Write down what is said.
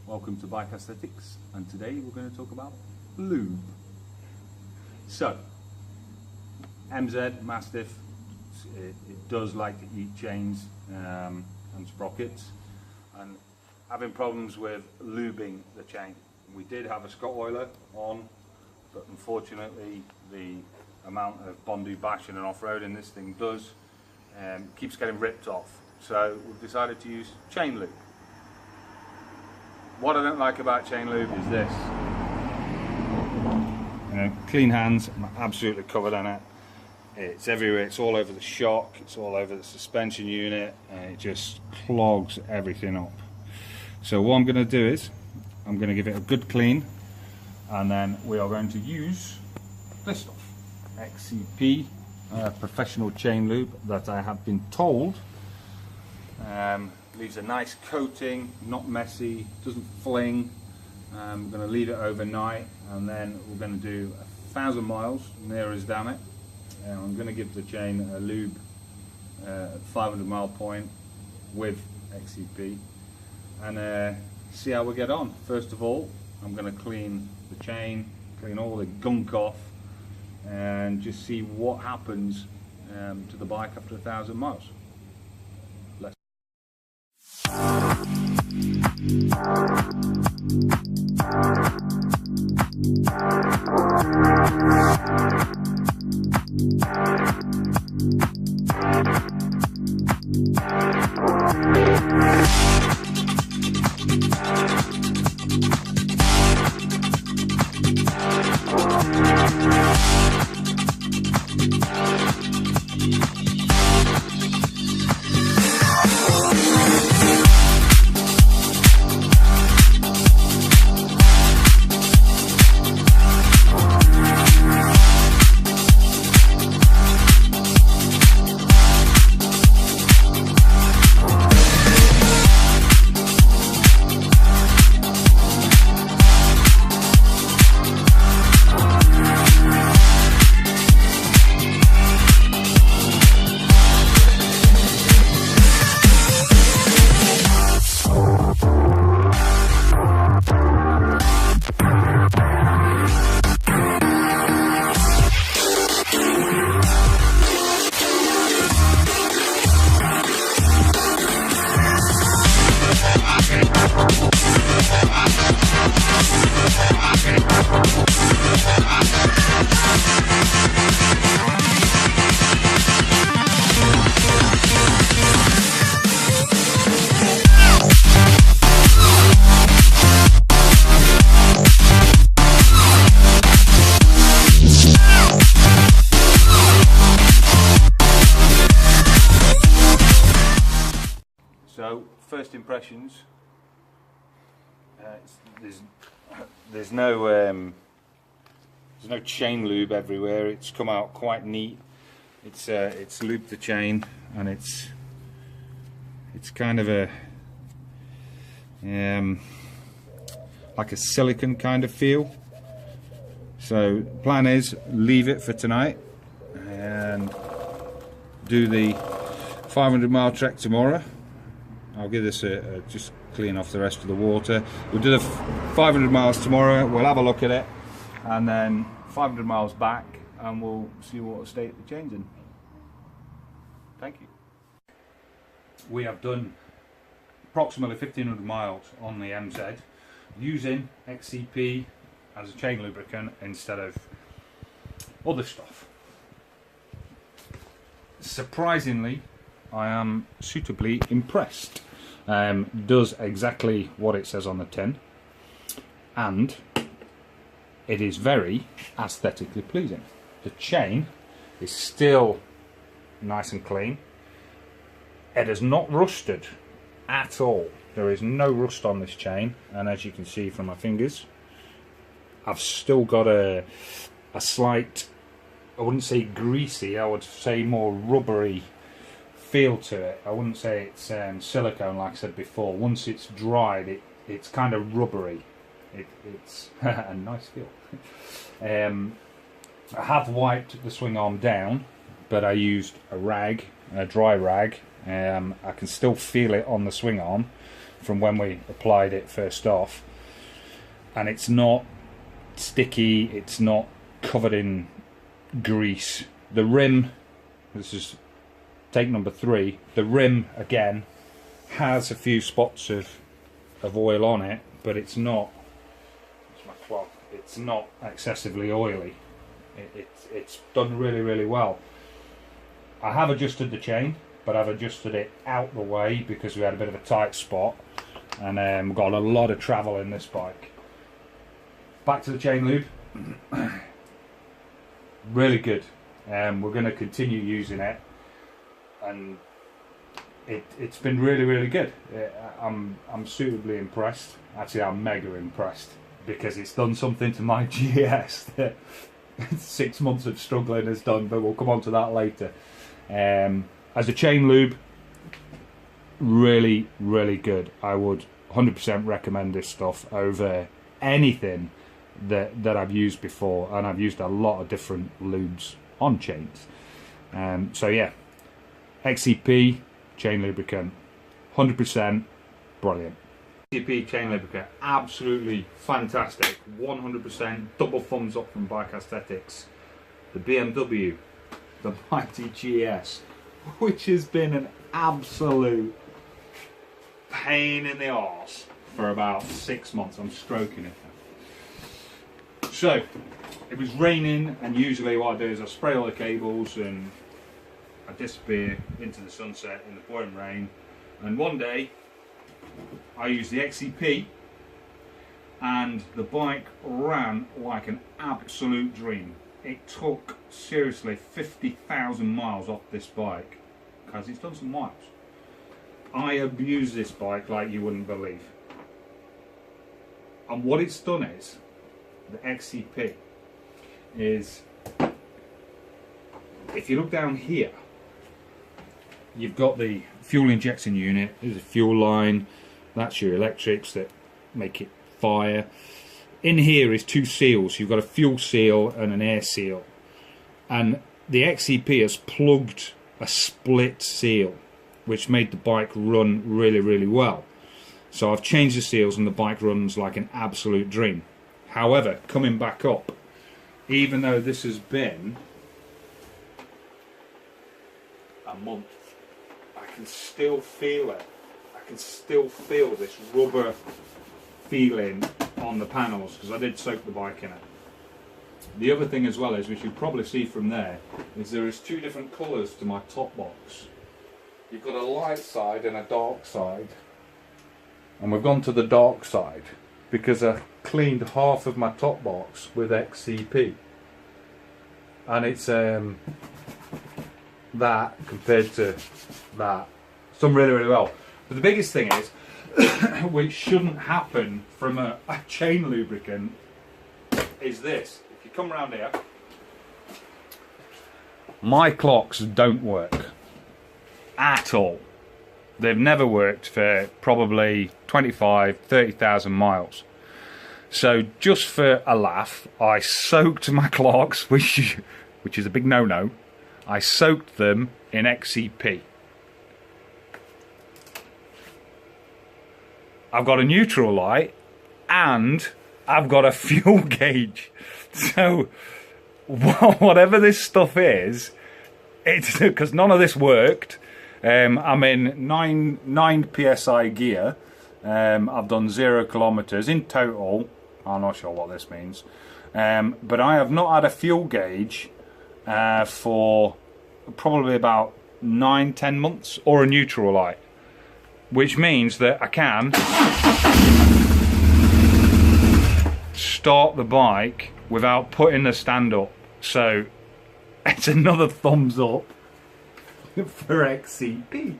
welcome to Bike Aesthetics, and today we're going to talk about lube. So, MZ Mastiff, it does like to eat chains and sprockets, and having problems with lubing the chain. We did have a Scott oiler on, but unfortunately the amount of Bondi bashing and off-roading this thing does keeps getting ripped off. So we've decided to use chain lube. What I don't like about chain lube is this. Clean hands, I'm absolutely covered in it. It's everywhere, it's all over the shock, it's all over the suspension unit, and it just clogs everything up. So what I'm going to do is, I'm going to give it a good clean, and then we are going to use this stuff. XCP professional chain lube that I have been told leaves a nice coating, not messy, doesn't fling. I'm going to leave it overnight, and then we're going to do 1,000 miles, near as damn it. I'm going to give the chain a lube at 500 mile point with XCP and see how we get on. First of all, I'm going to clean the chain, clean all the gunk off, and just see what happens to the bike after 1,000 miles. Let's first impressions. There's no chain lube everywhere. It's come out quite neat. It's lubed the chain, and it's kind of a like a silicone kind of feel. So plan is leave it for tonight and do the 500 mile trek tomorrow. I'll give this just clean off the rest of the water. We'll do the 500 miles tomorrow, we'll have a look at it, and then 500 miles back, and we'll see what state the chain's in. Thank you. We have done approximately 1,500 miles on the MZ using XCP as a chain lubricant instead of other stuff. Surprisingly, I am suitably impressed. Does exactly what it says on the tin, and it is very aesthetically pleasing. The chain is still nice and clean. It is not rusted at all. There is no rust on this chain, and as you can see from my fingers, I've still got a slight, I wouldn't say greasy, I would say more rubbery feel to it. I wouldn't say it's silicone like I said before. Once it's dried, it's kind of rubbery. It's a nice feel. I have wiped the swing arm down, but I used a rag, a dry rag. I can still feel it on the swing arm, from when we applied it first off, and it's not sticky, it's not covered in grease. The rim, this is take number 3, the rim again has a few spots of oil on it, but it's not, it's not excessively oily. It's done really well. I have adjusted the chain, but I've adjusted it out the way because we had a bit of a tight spot, and got a lot of travel in this bike. Back to the chain lube. Really good. We're going to continue using it, and it's been really good. I'm suitably impressed. Actually, I'm mega impressed, because it's done something to my GS that 6 months of struggling has done, but we'll come on to that later. As a chain lube, really good. I would 100% recommend this stuff over anything that I've used before, and I've used a lot of different lubes on chains. So yeah, XCP chain lubricant, 100% brilliant. XCP chain lubricant, absolutely fantastic, 100%. Double thumbs up from Bike Aesthetics. The BMW, the mighty GS, which has been an absolute pain in the arse for about 6 months. I'm stroking it. So it was raining, and usually what I do is I spray all the cables and I disappear into the sunset in the pouring rain. And one day I used the XCP, and the bike ran like an absolute dream. It took seriously 50,000 miles off this bike, because it's done some miles. I abuse this bike like you wouldn't believe. And what it's done is, the XCP is, if you look down here, you've got the fuel injection unit. There's a fuel line, that's your electrics that make it fire. In here is 2 seals. You've got a fuel seal and an air seal, and the XCP has plugged a split seal, which made the bike run really well. So I've changed the seals and the bike runs like an absolute dream. However, coming back up, even though this has been a month, I can still feel it. I can still feel this rubber feeling on the panels, because I did soak the bike in it. The other thing as well is, which you probably see from there, is there is 2 different colours to my top box. You've got a light side and a dark side, and we've gone to the dark side because I cleaned half of my top box with XCP, and it's that compared to that, it's done really well. But the biggest thing is, which shouldn't happen from a chain lubricant, is this. If you come around here, my clocks don't work at all. They've never worked for probably 25-30,000 miles. So just for a laugh, I soaked my clocks, which is a big no-no. I soaked them in XCP. I've got a neutral light and I've got a fuel gauge. So whatever this stuff is, it's because none of this worked. I'm in 9 psi gear. I've done 0 kilometers in total. I'm not sure what this means, but I have not had a fuel gauge for probably about 9-10 months, or a neutral light, which means that I can start the bike without putting the stand up. So it's another thumbs up for XCP.